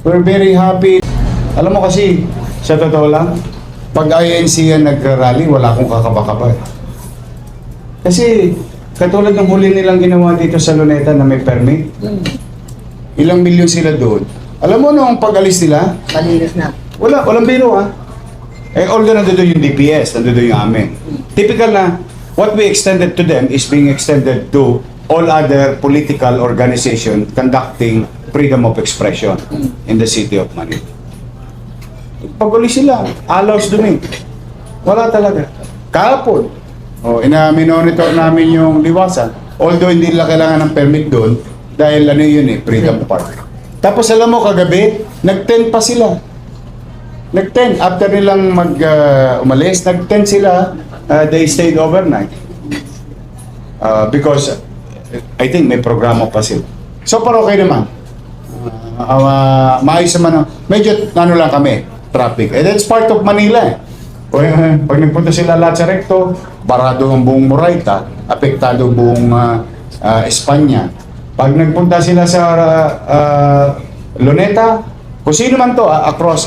We're very happy. Alam mo kasi, sa totoo lang, pag INC yan nag-rally, wala akong kakaba-kaba. Kasi, katulad ng huli nilang ginawa dito sa Luneta na may permit, ilang milyon sila doon. Alam mo nung pag-alis nila, Malinis na. walang biro ha. Eh, although nandoon yung DPS, nandoon yung amin. Typical na, what we extended to them is being extended to all other political organization conducting freedom of expression in the city of Manila. Pag-uli sila, allows dun eh. Wala talaga. Kahapon, ina-monitor namin yung liwasan. Although hindi nila kailangan ng permit doon, dahil ano yun eh, Freedom Park. Tapos alam mo, kagabi, nag-tent pa sila. Nag-tent. After nilang umalis, nag-tent sila. They stayed overnight. Because I think may programa pa sila. So, pero okay naman. Maayos naman. Medyo, ano lang kami, traffic. And that's part of Manila eh. Pag nagpunta sila lahat sa Recto, barado ang buong Moraita, apektado buong Espanya. Pag nagpunta sila sa Luneta, kung sino man to, across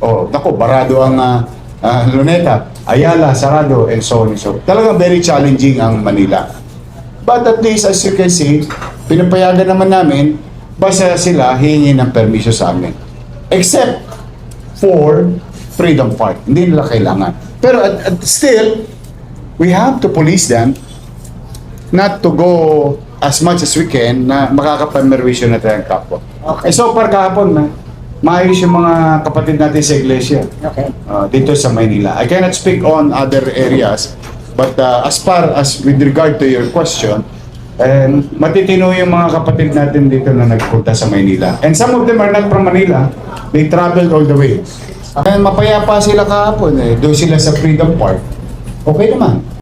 naku, barado ang Luneta, Ayala, Sarado, and so on and so on. Talagang very challenging ang Manila. But at least, as you can see, pinapayagan naman namin, basta sila hihingi ng permiso sa amin. Except for Freedom Park. Hindi nila kailangan. Pero still, we have to police them not to go as much as we can na makakapamerwisyo na tayong kapwa. Okay. So far kahapon, maayos yung mga kapatid natin sa iglesia. Okay. Dito sa Maynila. I cannot speak on other areas, but as far as with regard to your question, matitino yung mga kapatid natin dito na nagpunta sa Maynila. And some of them are not from Manila. They traveled all the way. Mapayapa sila kahapon doon sila sa Freedom Park. Okay naman.